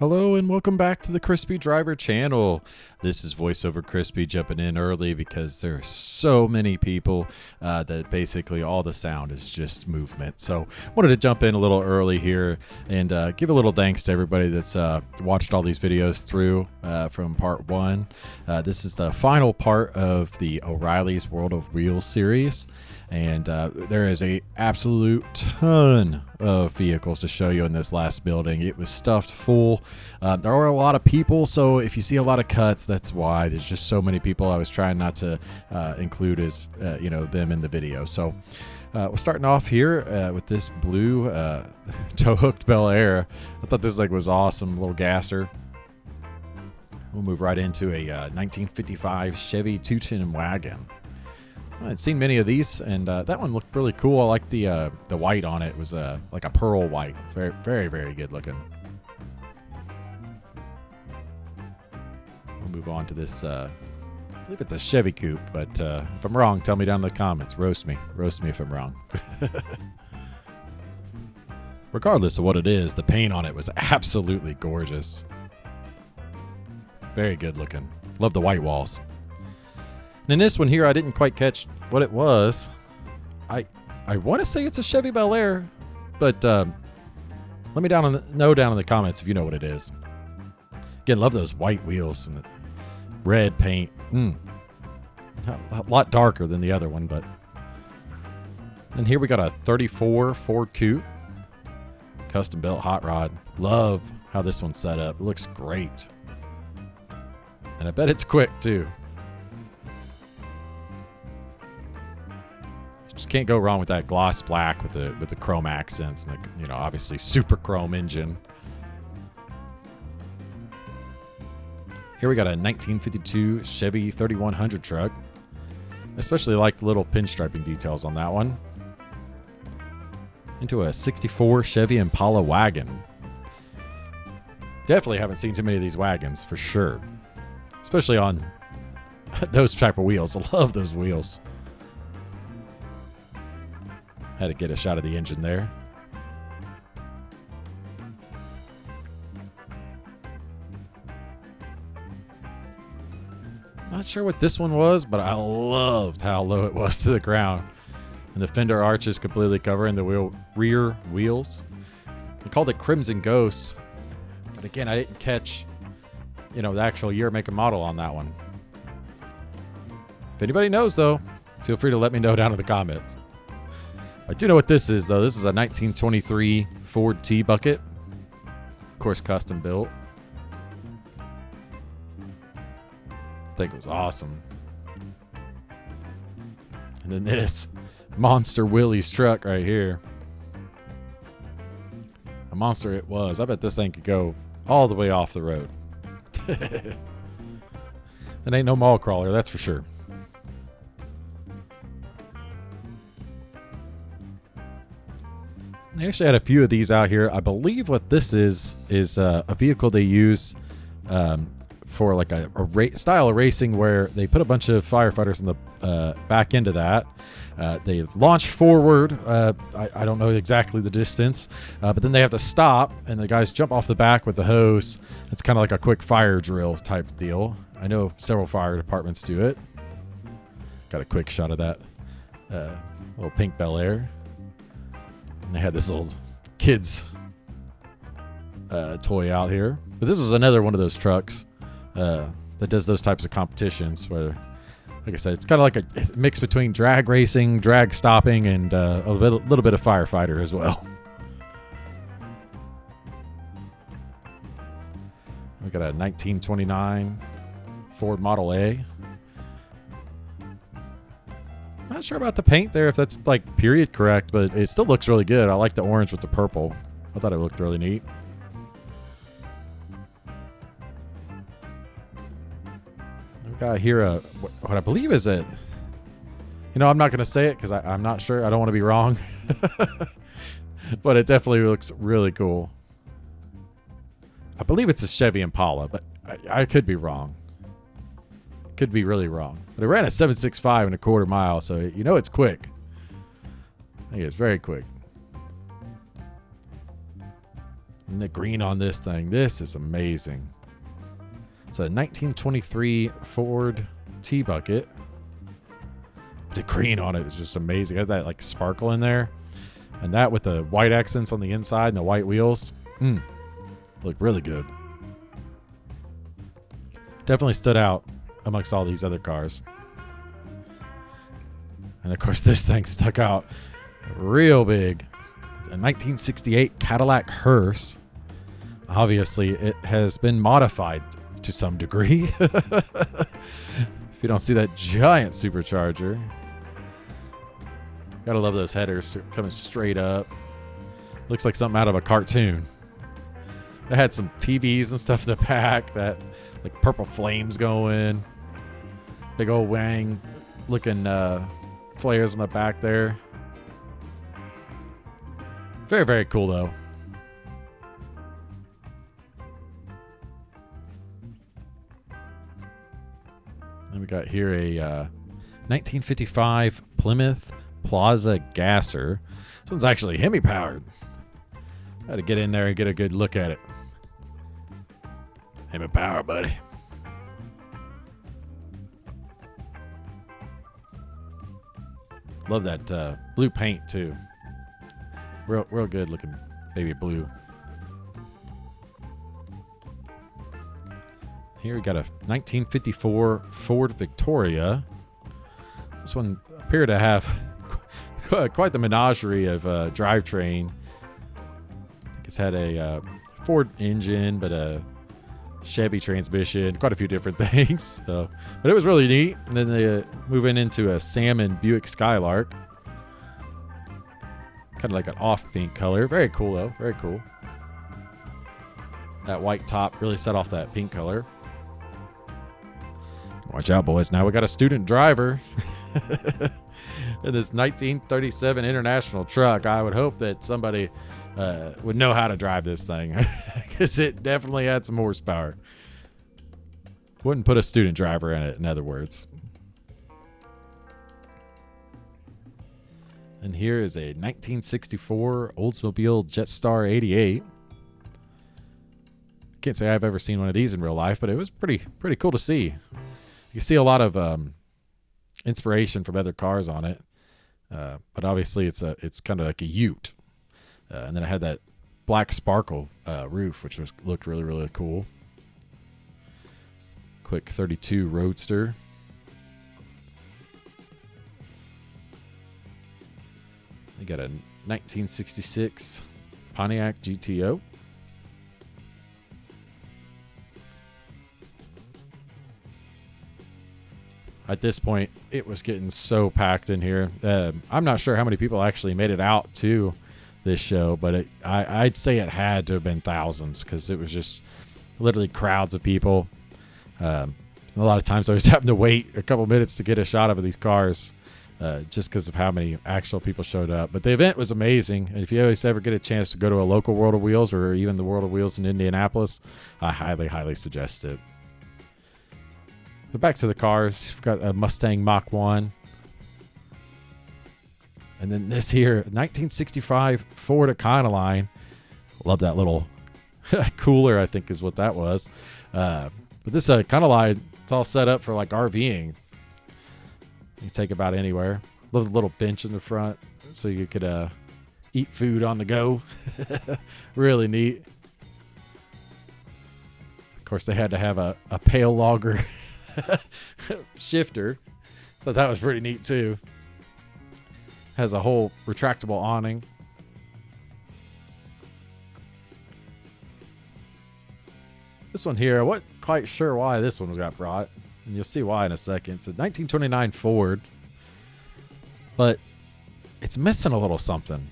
Hello and welcome back to the Crispy Driver channel. This is VoiceOver Crispy jumping in early because there are so many people that basically all the sound is just movement. So wanted to jump in a little early here and give a little thanks to everybody that's watched all these videos through from part one. This is the final part of the O'Reilly's World of Wheels series. And there is a absolute ton of vehicles to show you in this last building. It was stuffed full. There were a lot of people, so if you see a lot of cuts, that's why. There's just so many people. I was trying not to include as them in the video. So we're starting off here with this blue tow-hooked Bel Air. I thought this was awesome, little gasser. We'll move right into a 1955 Chevy two-ton wagon. I'd seen many of these, and that one looked really cool. I like the white on it. It was like a pearl white. Very, very, very good looking. We'll move on to this. I believe it's a Chevy coupe, but if I'm wrong, tell me down in the comments. Roast me. Roast me if I'm wrong. Regardless of what it is, the paint on it was absolutely gorgeous. Very good looking. Love the white walls. And in this one here, I didn't quite catch what it was. I want to say it's a Chevy Bel Air, but let me know down in the comments if you know what it is. Again, love those white wheels and the red paint. A lot darker than the other one, but. And here we got a 34 Ford Coupe. Custom built hot rod. Love how this one's set up. It looks great. And I bet it's quick too. Just can't go wrong with that gloss black with the chrome accents and the, obviously super chrome engine. Here we got a 1952 Chevy 3100 truck. Especially like the little pinstriping details on that one. Into a 64 Chevy Impala wagon. Definitely haven't seen too many of these wagons for sure. Especially on those type of wheels. I love those wheels. Had to get a shot of the engine there. Not sure what this one was, but I loved how low it was to the ground. And the fender arch is completely covering the rear wheels. They called it Crimson Ghost. But again, I didn't catch, the actual year, make, and model on that one. If anybody knows, though, feel free to let me know down in the comments. I do know what this is, though. This is a 1923 Ford T-Bucket. Of course, custom built. I think it was awesome. And then this Monster Willie's truck right here. A monster it was. I bet this thing could go all the way off the road. It ain't no mall crawler, that's for sure. They actually had a few of these out here. I believe what this is a vehicle they use for like a style of racing where they put a bunch of firefighters in the back into that. They launch forward. I don't know exactly the distance, but then they have to stop, and the guys jump off the back with the hose. It's kind of like a quick fire drill type deal. I know several fire departments do it. Got a quick shot of that little pink Bel Air. And they had this little kids toy out here. But this is another one of those trucks that does those types of competitions where, like I said, it's kind of like a mix between drag racing, drag stopping, and a little bit of firefighter as well. We got a 1929 Ford Model A. Not sure about the paint there, if that's like period correct, but it still looks really good. I like the orange with the purple. I thought it looked really neat. We got here what I believe is it. I'm not going to say it because I'm not sure. I don't want to be wrong. But it definitely looks really cool. I believe it's a Chevy Impala, but I could be wrong. Could be really wrong. But it ran at 7.65 in a quarter mile, so it's quick. I think it's very quick. And the green on this thing. This is amazing. It's a 1923 Ford T-Bucket. The green on it is just amazing. It has that like sparkle in there. And that with the white accents on the inside and the white wheels. Look really good. Definitely stood out amongst all these other cars. And of course this thing stuck out real big. A 1968 Cadillac hearse. Obviously it has been modified to some degree. If you don't see that giant supercharger. Gotta love those headers coming straight up. Looks like something out of a cartoon. It had some TVs and stuff in the back, that like purple flames going. Big old Wang looking flares in the back there. Very, very cool though. And we got here a 1955 Plymouth Plaza Gasser. This one's actually Hemi powered. Got to get in there and get a good look at it. Hemi power, buddy. Love that blue paint too. Real good looking baby blue. Here we got a 1954 Ford Victoria. This one appeared to have quite the menagerie of drivetrain. I think it's had a Ford engine, but a Chevy transmission, quite a few different things. So, but it was really neat. And then they moving into a salmon Buick Skylark. Kind of like an off pink color. Very cool though. Very cool. That white top really set off that pink color. Watch out, boys. Now we got a student driver in this 1937 International truck. I would hope that somebody would know how to drive this thing, because it definitely had some horsepower. Wouldn't put a student driver in it, in other words. And here is a 1964 Oldsmobile Jetstar 88. Can't say I've ever seen one of these in real life, but it was pretty cool to see. You can see a lot of inspiration from other cars on it, but obviously it's kind of like a Ute. And then it had that black sparkle roof, which looked really cool. Quick 32 Roadster. You got a 1966 Pontiac GTO. At this point, it was getting so packed in here. I'm not sure how many people actually made it out to this show, but I'd say it had to have been thousands, because it was just literally crowds of people. A lot of times I was having to wait a couple minutes to get a shot of these cars, just because of how many actual people showed up. But the event was amazing. And if you always ever get a chance to go to a local World of Wheels, or even the World of Wheels in Indianapolis, I highly suggest it. But back to the cars. We've got a Mustang Mach 1. And then this here, 1965 Ford Econoline. Love that little cooler, I think is what that was. But this Econoline, it's all set up for like RVing. You take about anywhere. Love the little bench in the front so you could eat food on the go. Really neat. Of course, they had to have a pail logger shifter. Thought that was pretty neat too. Has a whole retractable awning. This one here, I wasn't quite sure why this one got brought, and you'll see why in a second. It's a 1929 Ford, but it's missing a little something.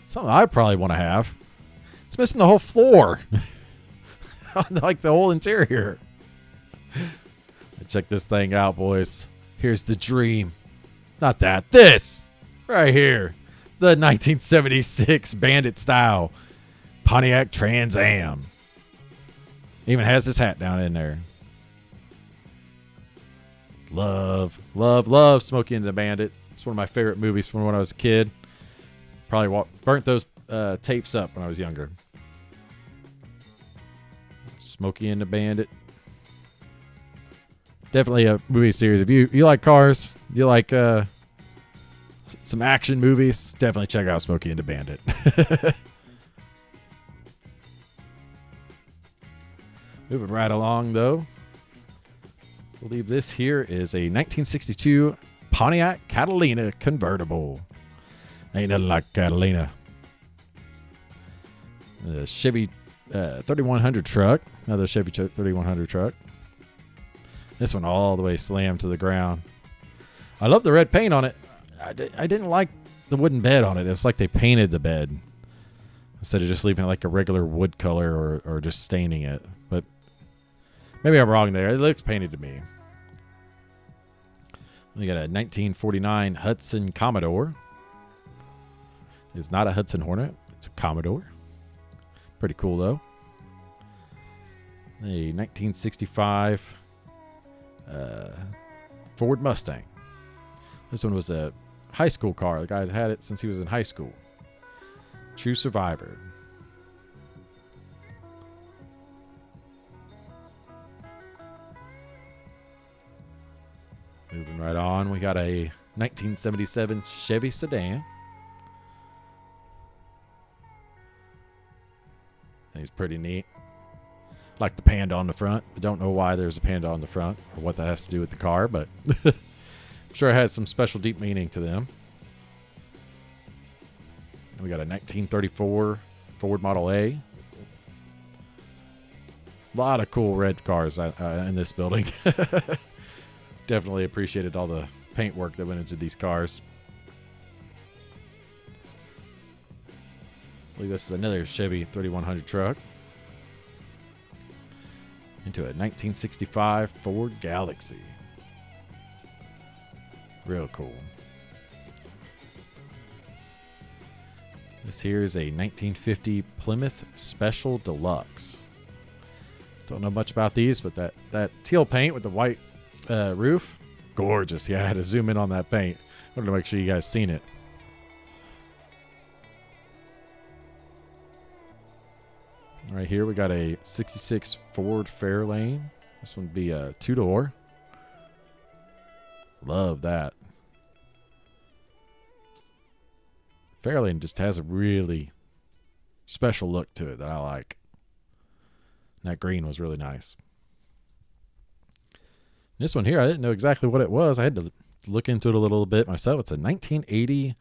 Something I'd probably want to have. It's missing the whole floor. Like the whole interior. Check this thing out, boys. Here's the dream. Not that. This. Right here. The 1976 Bandit style Pontiac Trans Am. Even has his hat down in there. Love Smokey and the Bandit. It's one of my favorite movies from when I was a kid. Probably burnt those tapes up when I was younger. Smokey and the Bandit. Definitely a movie series. If you like cars, you like some action movies, definitely check out Smokey and the Bandit. Moving right along, though. I believe this here is a 1962 Pontiac Catalina convertible. Ain't nothing like Catalina. The Chevy 3100 truck. Another Chevy 3100 truck. This one all the way slammed to the ground. I love the red paint on it. I didn't like the wooden bed on it. It was like they painted the bed instead of just leaving it like a regular wood color or just staining it. But maybe I'm wrong there. It looks painted to me. We got a 1949 Hudson Commodore. It's not a Hudson Hornet. It's a Commodore. Pretty cool, though. A 1965 Ford Mustang. This one was a high school car. The guy had had it since he was in high school. True survivor. Moving right on, we got a 1977 Chevy sedan. I think it's pretty neat. Like the panda on the front. I don't know why there's a panda on the front or what that has to do with the car, but I'm sure it has some special deep meaning to them. And we got a 1934 Ford Model A. A lot of cool red cars in this building. Definitely appreciated all the paint work that went into these cars. I believe this is another Chevy 3100 truck. Into a 1965 Ford Galaxy. Real cool. This here is a 1950 Plymouth Special Deluxe. Don't know much about these, but that teal paint with the white roof, gorgeous. Yeah, I had to zoom in on that paint. I wanted to make sure you guys seen it. Right here we got a 66 Ford Fairlane. This one would be a 2-door. Love that. Fairlane just has a really special look to it that I like. And that green was really nice. This one here, I didn't know exactly what it was. I had to look into it a little bit myself. It's a 1980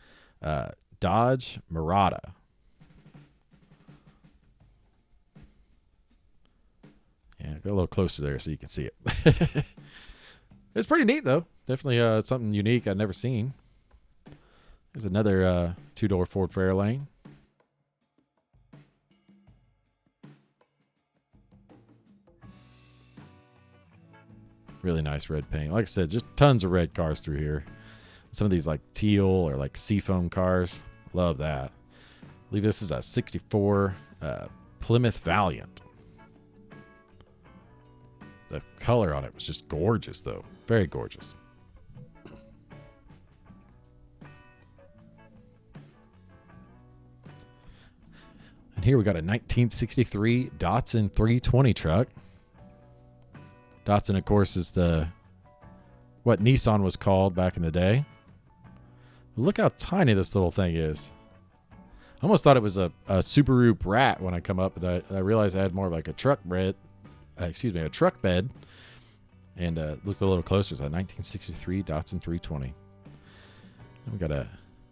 Dodge Murata. Yeah, go a little closer there so you can see it. It's pretty neat, though. Definitely something unique I've never seen. There's another 2-door Ford Fairlane. Really nice red paint. Like I said, just tons of red cars through here. Some of these like teal or like seafoam cars. Love that. I believe this is a 64 Plymouth Valiant. The color on it was just gorgeous, though. Very gorgeous. And here we got a 1963 Datsun 320 truck. Datsun, of course, is what Nissan was called back in the day. Look how tiny this little thing is. I almost thought it was a Subaru Brat when I come up, but I realized I had more of like a truck bed. A truck bed. And looked a little closer. It's a 1963 Datsun 320. And we got a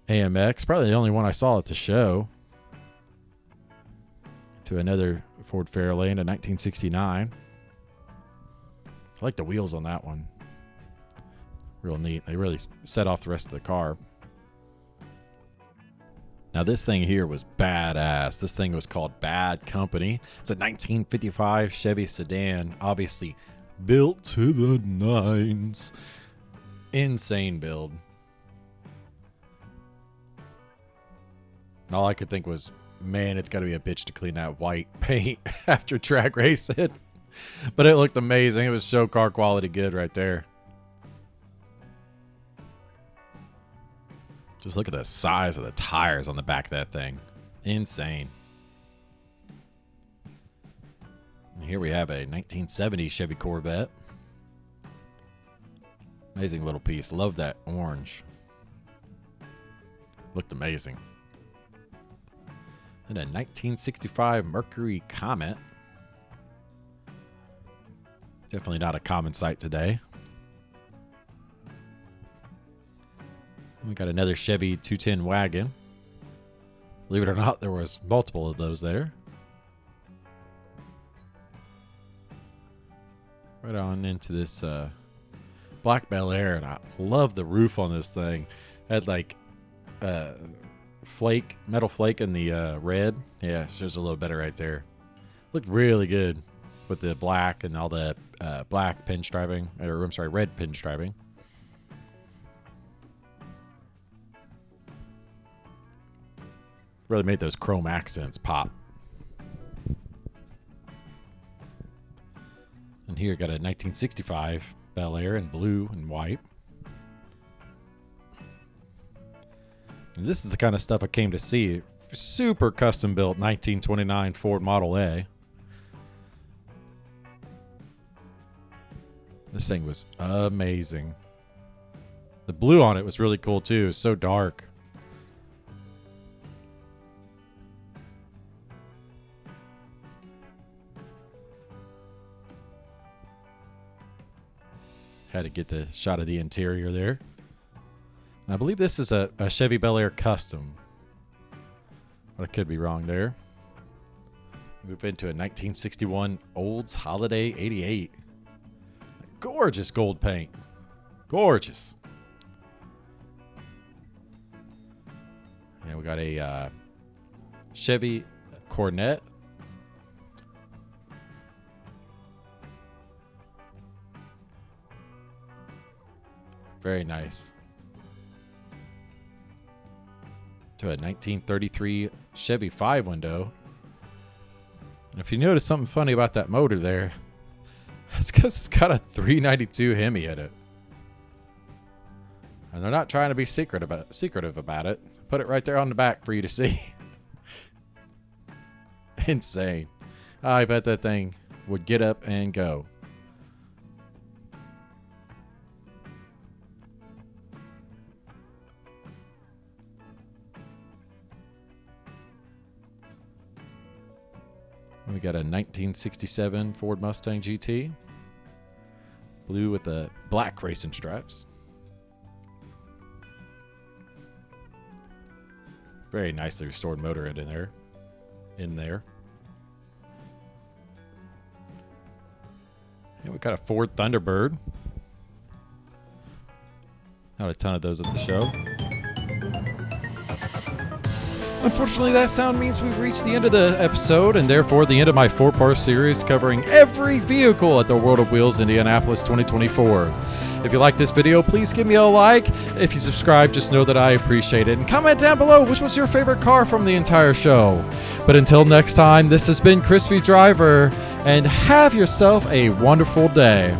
AMX, probably the only one I saw at the show. To another Ford Fairlane, a 1969. I like the wheels on that one. Real neat. They really set off the rest of the car. Now this thing here was badass. This thing was called Bad Company. It's a 1955 Chevy sedan. Obviously built to the nines. Insane build. And all I could think was, man, it's got to be a bitch to clean that white paint after track racing. But it looked amazing. It was show car quality good right there. Just look at the size of the tires on the back of that thing. Insane. And here we have a 1970 Chevy Corvette. Amazing little piece. Love that orange. Looked amazing. And a 1965 Mercury Comet. Definitely not a common sight today. We got another Chevy 210 wagon. Believe it or not, there was multiple of those there. Right on into this black Bel Air, and I love the roof on this thing. Had like metal flake in the red. Yeah, shows a little better right there. Looked really good with the black and all the black pinstriping, or I'm sorry, red pinstriping. Really made those chrome accents pop. And here got a 1965 Bel Air in blue and white. And this is the kind of stuff I came to see. Super custom built 1929 Ford Model A. This thing was amazing. The blue on it was really cool too. It was so dark. Had to get the shot of the interior there. And I believe this is a Chevy Bel Air Custom. But I could be wrong there. Move into a 1961 Olds Holiday 88. Gorgeous gold paint. Gorgeous. And we got a Chevy Cornet. Very nice. To a 1933 Chevy 5-window. And if you notice something funny about that motor there, it's because it's got a 392 Hemi in it. And they're not trying to be secretive about it. Put it right there on the back for you to see. Insane. I bet that thing would get up and go. We got a 1967 Ford Mustang GT. Blue with the black racing stripes. Very nicely restored motor in there. And we got a Ford Thunderbird. Not a ton of those at the show. Unfortunately, that sound means we've reached the end of the episode, and therefore the end of my 4-part series covering every vehicle at the World of Wheels Indianapolis 2024. If you like this video, please give me a like. If you subscribe, just know that I appreciate it. And comment down below which was your favorite car from the entire show. But until next time, this has been Crispy Driver, and have yourself a wonderful day.